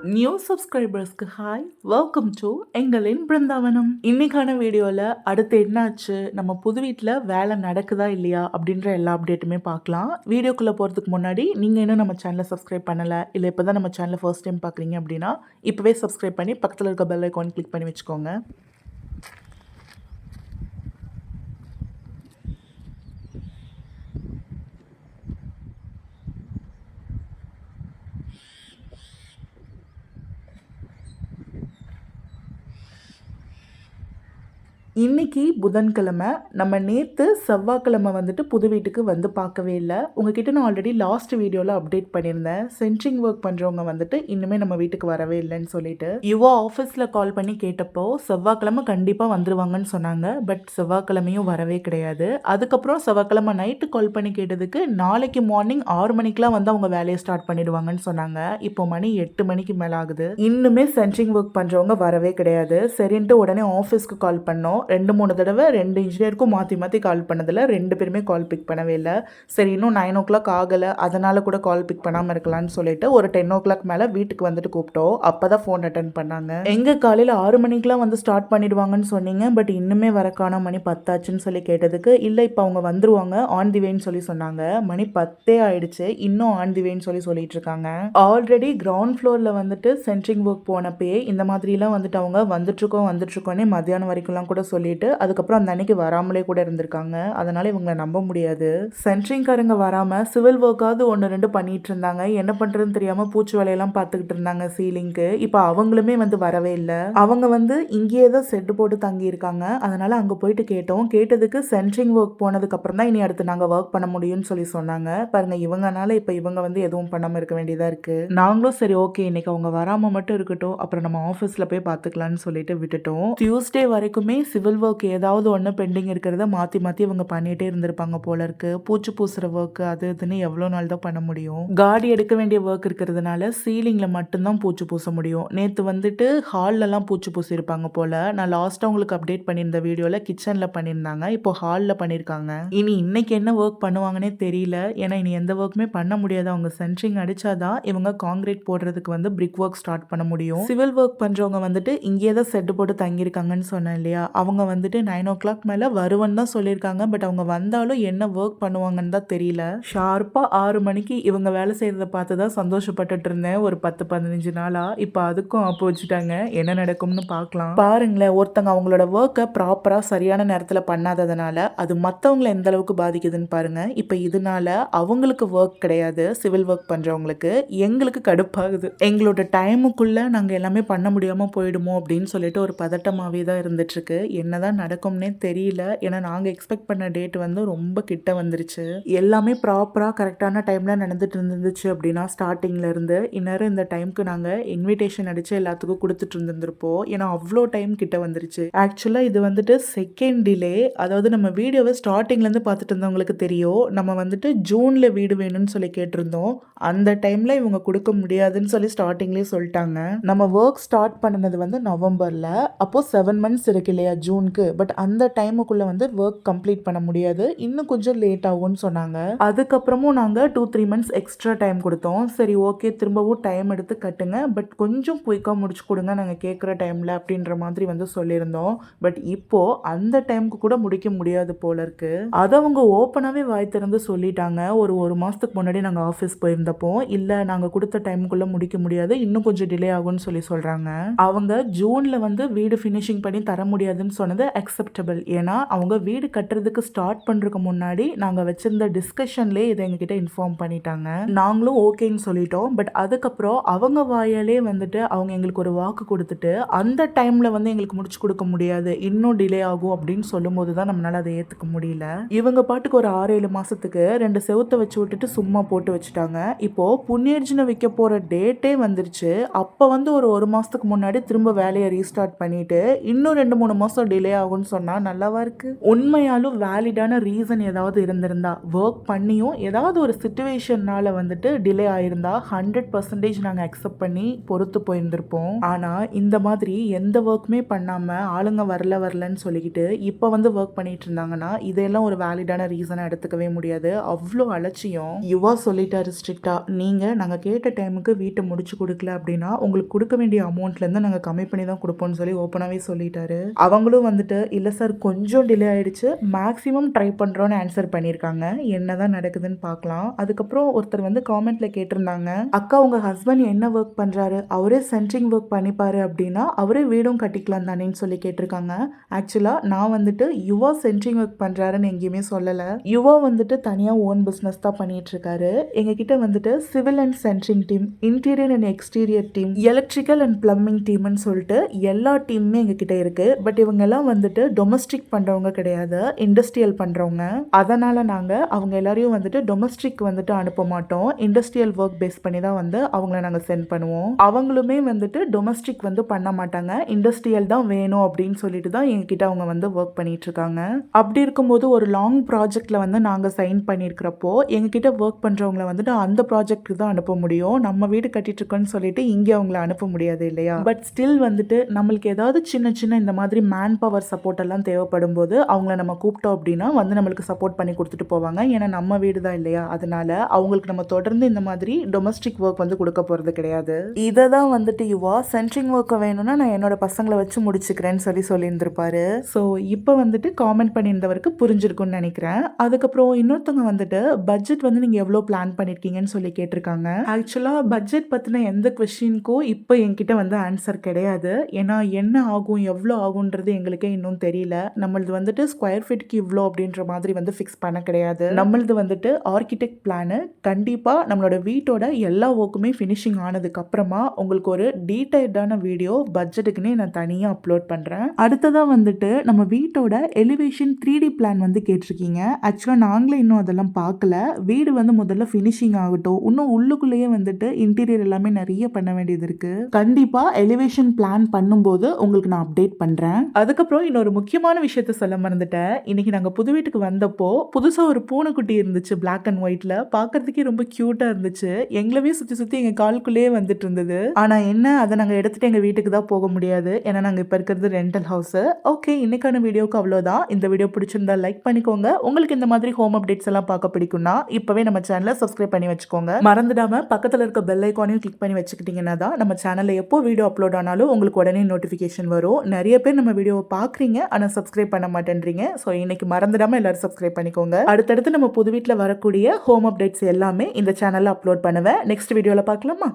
New சப்ஸ்கிரைபர்ஸ்க்கு hi, welcome to எங்களின் பிருந்தாவனம். இன்னைக்கான வீடியோவில் அடுத்து என்னாச்சு, நம்ம புது வீட்டில் வேலை நடக்குதா இல்லையா அப்படின்ற எல்லா அப்டேட்டுமே பார்க்கலாம். வீடியோக்குள்ளே போகிறதுக்கு முன்னாடி நீங்கள் இன்னும் நம்ம சேனலை சப்ஸ்கிரைப் பண்ணலை, இல்லை இப்போ தான் நம்ம சேனலை ஃபர்ஸ்ட் டைம் பார்க்குறீங்க அப்படின்னா இப்போவே சப்ஸ்கிரைப் பண்ணி பக்கத்தில் இருக்க பெல் ஐக்கான் கிளிக் பண்ணி வச்சுக்கோங்க. இன்னைக்கு புதன்கிழமை, நம்ம நேற்று செவ்வாய்க்கிழமை வந்துட்டு புது வீட்டுக்கு வந்து பார்க்கவே இல்லை. உங்ககிட்ட நான் ஆல்ரெடி லாஸ்ட் வீடியோவில் அப்டேட் பண்ணியிருந்தேன். சென்ட்ரிங் ஒர்க் பண்ணுறவங்க வந்துட்டு இன்னுமே நம்ம வீட்டுக்கு வரவே இல்லைன்னு சொல்லிட்டு. இவோ ஆஃபீஸில் கால் பண்ணி கேட்டப்போ செவ்வாய்க்கிழமை கண்டிப்பாக வந்துருவாங்கன்னு சொன்னாங்க. பட் செவ்வாய்க்கிழமையும் வரவே கிடையாது. அதுக்கப்புறம் செவ்வாய்க்கிழமை நைட்டு கால் பண்ணி கேட்டதுக்கு நாளைக்கு மார்னிங் 6 மணிக்கெலாம் வந்து அவங்க வேலையை ஸ்டார்ட் பண்ணிடுவாங்கன்னு சொன்னாங்க. இப்போ மணி 8 மணிக்கு மேலே ஆகுது. இன்னுமே சென்ட்ரிங் ஒர்க் பண்ணுறவங்க வரவே கிடையாது. சரின்ட்டு உடனே ஆஃபீஸ்க்கு கால் பண்ணோம். 2-3 தடவை 2 இன்ஜினியருக்கும் மாற்றி கால் பண்ணதில் 2 பேருமே கால் பிக் பண்ணவே இல்லை. சரி, இன்னும் 9 o'clock ஆகலை, அதனால் கூட கால் பிக் பண்ணாமல் இருக்கலாம்னு சொல்லிட்டு ஒரு 10 o'clock மேலே வீட்டுக்கு வந்துட்டு கூப்பிட்டோம். அப்போ தான் ஃபோன் அட்டன் பண்ணாங்க. எங்கள் காலையில் 6 மணிக்கெலாம் வந்து ஸ்டார்ட் பண்ணிடுவாங்கன்னு சொன்னீங்க, பட் இன்னுமே வரக்கான மணி 10 ஆச்சுன்னு சொல்லி கேட்டதுக்கு இல்லை, இப்போ அவங்க வந்துருவாங்க ஆன் தி வேன்னு சொல்லி சொன்னாங்க. மணி 10 ஆயிடுச்சு, இன்னும் ஆன் தி வேன்னு சொல்லிட்டு இருக்காங்க. ஆல்ரெடி கிரவுண்ட் ஃப்ளோரில் வந்துட்டு சென்ட்ரிங் ஒர்க் போனப்பயே இந்த மாதிரிலாம் வந்துட்டு அவங்க வந்துட்டுருக்கோன்னே மத்தியானம் வரைக்கும்லாம் கூட சொல்லிட்டு அதுக்கப்புறம் அந்த அன்னைக்கு வராமலே கூட இருந்திருக்காங்க. அதனால இவங்களை நம்ப முடியாது. சென்ட்ரிங்காரங்க வராம சிவில் ஒர்க்காவது 1-2 பண்ணிட்டு இருந்தாங்க. என்ன பண்றதுன்னு தெரியாம பூச்சி வேலையெல்லாம் பார்த்துக்கிட்டு இருந்தாங்க சீலிங்க்கு. இப்போ அவங்களுமே வந்து வரவே இல்லை. அவங்க வந்து இங்கேயே தான் செட்டு போட்டு தங்கி இருக்காங்க. அதனால அங்க போயிட்டு கேட்டோம். கேட்டதுக்கு சென்ட்ரிங் ஒர்க் போனதுக்கு அப்புறம் தான் இனி அடுத்து நாங்க ஒர்க் பண்ண முடியும்னு சொல்லி சொன்னாங்க. பாருங்க, இவங்கனால இப்ப இவங்க வந்து எதுவும் பண்ணாம இருக்க வேண்டியதா இருக்கு. நாங்களும் சரி ஓகே, இன்னைக்கு அவங்க வராம மட்டும் இருக்கட்டும், அப்புறம் நம்ம ஆஃபீஸ்ல போய் பார்த்துக்கலாம்னு சொல்லிட்டு விட்டுட்டோம். டியூஸ்டே வரைக்குமே சிவில் ஒர்க் ஏதாவது ஒன்று பெண்டிங் இருக்கிறத மாற்றி இவங்க பண்ணிகிட்டே இருந்திருப்பாங்க போல இருக்கு. பூச்சி பூசுகிற ஒர்க் அது இதுன்னு எவ்வளோ நாள் தான் பண்ண முடியும். காடி எடுக்க வேண்டிய ஒர்க் இருக்கிறதுனால சீலிங்கில் மட்டும்தான் பூச்சி பூச முடியும். நேற்று வந்துட்டு ஹால்லலாம் பூச்சி பூசியிருப்பாங்க போல. நான் லாஸ்ட்டாக உங்களுக்கு அப்டேட் பண்ணியிருந்த வீடியோவில் கிச்சனில் பண்ணியிருந்தாங்க, இப்போ ஹாலில் பண்ணியிருக்காங்க. இனி இன்னைக்கு என்ன ஒர்க் பண்ணுவாங்கன்னே தெரியல. ஏன்னா இனி எந்த ஒர்க்குமே பண்ண முடியாது. அவங்க சென்ட்ரிங் அடிச்சாதான் இவங்க காங்கிரீட் போடுறதுக்கு வந்து பிரிக் ஒர்க் ஸ்டார்ட் பண்ண முடியும். சிவில் ஒர்க் பண்ணுறவங்க வந்துட்டு இங்கே தான் செட்டு போட்டு தங்கியிருக்காங்கன்னு சொன்னேன் இல்லையா, அவங்க வந்துட்டு 9 o'clock மேலே வருவன்னு தான் சொல்லியிருக்காங்க. பட் அவங்க வந்தாலும் என்ன ஒர்க் பண்ணுவாங்கன்னு தான் தெரியல. ஷார்ப்பாக 6 மணிக்கு இவங்க வேலை செய்கிறத பார்த்து தான் சந்தோஷப்பட்டுட்டு இருந்தேன் ஒரு 10-15 நாளாக. இப்போ அதுக்கும் ஆப்பு வச்சுட்டாங்க. என்ன நடக்கும்னு பார்க்கலாம். பாருங்களேன், ஒருத்தங்க அவங்களோட ஒர்க்கை ப்ராப்பராக சரியான நேரத்தில் பண்ணாததுனால அது மற்றவங்களை எந்த அளவுக்கு பாதிக்குதுன்னு பாருங்க. இப்போ இதனால அவங்களுக்கு ஒர்க் கிடையாது, சிவில் ஒர்க் பண்ணுறவங்களுக்கு. எங்களுக்கு கடுப்பாகுது. எங்களோட டைமுக்குள்ளே நாங்கள் எல்லாமே பண்ண முடியாமல் போயிடுமோ அப்படின்னு சொல்லிட்டு ஒரு பதட்டமாகவே தான் இருந்துட்டுருக்கு. என்னதான் நடக்கும்னே தெரியல. ஏன்னா நாங்கள் எக்ஸ்பெக்ட் பண்ண டேட் வந்து ரொம்ப கிட்ட வந்துருச்சு. எல்லாமே ப்ராப்பராக கரெக்டான டைமில் நடந்துட்டு இருந்துச்சு அப்படின்னா ஸ்டார்டிங்கில் இருந்து இந்நேரம் இந்த டைமுக்கு நாங்கள் இன்விடேஷன் அடித்து எல்லாத்துக்கும் கொடுத்துட்டு இருந்திருப்போம். ஏன்னா அவ்வளோ டைம் கிட்ட வந்துருச்சு. ஆக்சுவலாக இது வந்துட்டு செகண்ட் டிலே. அதாவது நம்ம வீடியோவை ஸ்டார்டிங்லேருந்து பார்த்துட்டு இருந்தவங்களுக்கு தெரியும், நம்ம வந்துட்டு ஜூனில் வீடு வேணும்னு சொல்லி கேட்டிருந்தோம். அந்த டைமில் இவங்க கொடுக்க முடியாதுன்னு சொல்லி ஸ்டார்டிங்லேயே சொல்லிட்டாங்க. நம்ம ஒர்க் ஸ்டார்ட் பண்ணினது வந்து நவம்பரில். அப்போது 7 months இருக்கு இல்லையா ஜூனுக்கு. பட் அந்த டைமுக்குள்ளே வந்து ஒர்க் கம்ப்ளீட் பண்ண முடியாது, இன்னும் கொஞ்சம் லேட் ஆகும்னு சொன்னாங்க. அதுக்கப்புறமும் நாங்கள் 2-3 months எக்ஸ்ட்ரா டைம் கொடுத்தோம். சரி ஓகே, திரும்பவும் டைம் எடுத்து கட்டுங்க, பட் கொஞ்சம் குயிக்காக முடிச்சு கொடுங்க நாங்கள் கேட்குற டைமில் அப்படின்ற மாதிரி வந்து சொல்லியிருந்தோம். பட் இப்போது அந்த டைமுக்கு கூட முடிக்க முடியாது போல இருக்கு. அதை அவங்க ஓப்பனாகவே வாய் திறந்து சொல்லிட்டாங்க. ஒரு மாதத்துக்கு முன்னாடி நாங்கள் ஆஃபீஸ் போயிருந்தப்போ இல்லை, நாங்கள் கொடுத்த டைமுக்குள்ளே முடிக்க முடியாது, இன்னும் கொஞ்சம் டிலே ஆகும்னு சொல்கிறாங்க. அவங்க ஜூனில் வந்து வீடு ஃபினிஷிங் பண்ணி தர முடியாதுன்னு சொன்னது அக்செப்டபிள். ஏன்னா அவங்க வீடு கட்டுறதுக்கு ஸ்டார்ட் பண்ணுறதுக்கு முன்னாடி நாங்கள் வச்சிருந்த டிஸ்கஷன்லேயே இதை எங்ககிட்ட இன்ஃபார்ம் பண்ணிட்டாங்க. நாங்களும் ஓகேன்னு சொல்லிட்டோம். பட் அதுக்கப்புறம் அவங்க வாயாலே வந்துட்டு அவங்க எங்களுக்கு ஒரு வாக்கு கொடுத்துட்டு அந்த டைமில் வந்து எங்களுக்கு முடிச்சு கொடுக்க முடியாது, இன்னும் டிலே ஆகும் அப்படின்னு சொல்லும்போது தான் நம்மளால் அதை ஏற்றுக்க முடியல. இவங்க பாட்டுக்கு ஒரு 6-7 மாதத்துக்கு 2 செவுத்தை வச்சு விட்டுட்டு சும்மா போட்டு வச்சுட்டாங்க. இப்போது புண்ணியர்ஜினை வைக்க போகிற டேட்டே வந்துருச்சு. அப்போ வந்து ஒரு மாதத்துக்கு முன்னாடி திரும்ப வேலையை ரீஸ்டார்ட் பண்ணிட்டு இன்னும் 2-3 மாதம் மாதம் டிலே ஆகும்னு சொன்னால் நல்லாவா இருக்குது? உண்மையாலும் வேலிடான ரீசன் ஏதாவது இருந்திருந்தா, ஒர்க் பண்ணியும் ஏதாவது ஒரு சிச்சுவேஷனால் வந்துட்டு டிலே ஆயிருந்தா 100% நாங்கள் அக்செப்ட் பண்ணி பொறுத்து போயிருந்திருப்போம். ஆனால் இந்த மாதிரி எந்த ஒர்க்குமே பண்ணாமல் ஆளுங்க வரலன்னு சொல்லிக்கிட்டு இப்போ வந்து ஒர்க் பண்ணிட்டு இருந்தாங்கன்னா இதெல்லாம் ஒரு வேலிடான ரீசனாக எடுத்துக்கவே முடியாது. அவ்வளோ அலட்சியம். யுவா சொல்லிட்டாரு ஸ்ட்ரிக்டா, நீங்கள் நாங்கள் கேட்ட டைமுக்கு வீட்டை முடிச்சு கொடுக்கல அப்படின்னா உங்களுக்கு கொடுக்க வேண்டிய அமௌண்ட்லேருந்து நாங்கள் கம்மி பண்ணி தான் கொடுப்போம்னு சொல்லி ஓப்பனாகவே சொல்லிட்டாரு. அவங்களும் வந்துட்டு இல்லை சார் கொஞ்சம் டிலே ஆயிடுச்சு, மேக்ஸிமம் ட்ரை பண்ணுறோன்னு ஆன்சர் பண்ணியிருக்காங்க. என்னதான் நடக்குதுன்னு பார்க்கலாம். அதுக்கப்புறம் ஒருத்தர் வந்து காமெண்ட்ல கேட்டிருந்தாங்க, அக்கா உங்கள் ஹஸ்பண்ட் என்ன ஒர்க் பண்ணுறாரு, அவரே சென்ட்ரிங் ஒர்க் பண்ணிப்பாரு அப்படின்னா அவரே வீடும் கட்டிக்கலாம் தானேன்னு சொல்லி கேட்டிருக்காங்க. ஆக்சுவலாக நான் வந்துட்டு யுவா சென்ட்ரிங் ஒர்க் பண்ணுறாருன்னு எங்கேயுமே சொல்லலை. யுவா வந்துட்டு தனியாக ஓன் பிஸ்னஸ் தான் பண்ணிட்டு இருக்காரு. எங்ககிட்ட வந்துட்டு civil and centring team, interior and exterior team, electrical and plumbing டீம்னு சொல்லிட்டு எல்லா டீமுமே எங்ககிட்ட இருக்கு. பட் இவங்கெல்லாம் வந்துட்டு டொமஸ்டிக் பண்றவங்க கிடையாது, இண்டஸ்ட்ரியல் பண்றவங்க. அதனால நாங்க அவங்க எல்லாரையும் வந்துட்டு டொமஸ்டிக் வந்துட்டு அனுப்ப மாட்டோம். இண்டஸ்ட்ரியல் ஒர்க் பேஸ் பண்ணி தான் வந்து அவங்கள நாங்க சென்ட் பண்ணுவோம். அவங்களுமே வந்துட்டு டொமஸ்டிக் வந்து பண்ண மாட்டாங்க, இண்டஸ்ட்ரியல் தான் வேணும் அப்படின்னு சொல்லிட்டு தான் எங்ககிட்ட அவங்க வந்து ஒர்க் பண்ணிட்டு இருக்காங்க. அப்படி இருக்கும்போது ஒரு லாங் ப்ராஜெக்ட்ல வந்து நாங்க சைன் பண்ணியிருக்கிறப்போ எங்ககிட்ட ஒர்க் பண்றவங்கள வந்துட்டு அந்த ப்ராஜெக்ட்டுக்கு தான் அனுப்ப முடியும். நம்ம வீடு கட்டிட்டு இருக்கோம்னு சொல்லிட்டு இங்கே அவங்கள அனுப்ப முடியாது இல்லையா? பட் ஸ்டில் வந்துட்டு நம்மளுக்கு ஏதாவது சின்ன சின்ன இந்த மாதிரி மேன் பவர் சப்போர்ட் எல்லாம் தேவைப்படும் போது அவங்கள நம்ம கூப்பிட்டோம் அப்படின்னா வந்து நம்மளுக்கு சப்போர்ட் பண்ணி கொடுத்துட்டு போவாங்க. ஏன்னா நம்ம வீடு தான் இல்லையா? அதனால அவங்களுக்கு நம்ம தொடர்ந்து இந்த மாதிரி டொமஸ்டிக் ஒர்க் வந்து கொடுக்க போறது கிடையாது. இதை தான் வந்துட்டு யுவா சென்ட்ரிங் ஒர்க்கை வேணும்னா நான் என்னோட பசங்களை வச்சு முடிச்சுக்கிறேன்னு சொல்லியிருந்திருப்பாரு. ஸோ இப்போ வந்துட்டு காமெண்ட் பண்ணியிருந்தவருக்கு புரிஞ்சிருக்கும்னு நினைக்கிறேன். அதுக்கப்புறம் இன்னொருத்தவங்க வந்துட்டு பட்ஜெட் வந்து நீங்கள் எவ்வளோ பிளான் பண்ணியிருக்கீங்கன்னு சொல்லி கேட்டிருக்காங்க. ஆக்சுவலாக பட்ஜெட் பற்றின எந்த கொஸ்டினுக்கும் இப்போ என்கிட்ட வந்து ஆன்சர் கிடையாது. ஏன்னா என்ன ஆகும் எவ்வளோ ஆகுன்றது எங்களுக்கே இன்னும் தெரியல. நம்மளது வந்துட்டு ஸ்கொயர் ஃபீட்டுக்கு இவ்வளோ அப்படின்ற மாதிரி வந்து ஃபிக்ஸ் பண்ண கிடையாது. நம்மளது வந்துட்டு ஆர்கிடெக்ட் பிளானு. கண்டிப்பாக நம்மளோட வீட்டோட எல்லா ஒர்க்குமே ஃபினிஷிங் ஆனதுக்கு அப்புறமா உங்களுக்கு ஒரு டீடைல்டான வீடியோ பட்ஜெட்டுக்குன்னே நான் தனியாக அப்லோட் பண்ணுறேன். அடுத்ததாக வந்துட்டு நம்ம வீட்டோட எலிவேஷன் 3D பிளான் வந்து கேட்டிருக்கீங்க. ஆக்சுவலாக நாங்களே இன்னும் அதெல்லாம் பார்க்கல. வீடு வந்து முதல்ல ஃபினிஷிங் ஆகட்டும், இன்னும் உள்ளுக்குள்ளேயே வந்துட்டு இன்டீரியர் எல்லாமே நிறைய பண்ண வேண்டியது இருக்கு. கண்டிப்பா எலிவேஷன் பிளான் பண்ணும்போது உங்களுக்கு நான் அப்டேட் பண்றேன். அதுக்கப்புறம் இன்னொரு முக்கியமான விஷயத்த சொல்ல மறந்துட்டேன். இன்னைக்கு நாங்க புது வீட்டுக்கு வந்தப்போ புதுசா ஒரு பூனைக்குட்டி இருந்துச்சு, பிளாக் அண்ட் ஒயிட்ல. பார்க்கறதுக்கே ரொம்ப கியூட்டா இருந்துச்சு. எங்களவே சுத்தி எங்க காலுக்குள்ளேயே வந்துட்டு இருந்தது. ஆனா என்ன, அதை நாங்க எடுத்துட்டு எங்க வீட்டுக்கு தான் போக முடியாது. ஏன்னா நாங்க இப்ப இருக்கிறது ரெண்டல் ஹவுஸ். ஓகே, இன்னைக்கான வீடியோக்கு அவ்வளவுதான். இந்த வீடியோ பிடிச்சிருந்தா லைக் பண்ணிக்கோங்க. உங்களுக்கு இந்த மாதிரி ஹோம் அப்டேட்ஸ் எல்லாம் பார்க்க பிடிக்கும்னா இப்பவே நம்ம சேனலை சப்ஸ்கிரைப் பண்ணி வச்சுக்கோங்க. மறந்துடாம பக்கத்துல இருக்க பெல் ஐகானையும் கிளிக் பண்ணி வச்சுக்கிட்டீங்கன்னா தான் நம்ம சேனலில் எப்போ வீடியோ அப்லோட் ஆனாலும் உங்களுக்கு உடனே நோட்டிஃபிகேஷன் வரும். நிறைய பேர் நம்ம வீடியோவை பார்க்குறீங்க, ஆனால் சப்ஸ்கிரைப் பண்ண மாட்டேன்றீங்க. ஸோ இன்னைக்கு மறந்துடாமல் எல்லாரும் சப்ஸ்கிரைப் பண்ணிக்கோங்க. அடுத்தடுத்து நம்ம புது வீட்டில் வரக்கூடிய ஹோம் அப்டேட்ஸ் எல்லாமே இந்த சேனலில் அப்லோட் பண்ணுவேன். நெக்ஸ்ட் வீடியோவில் பார்க்கலாமா?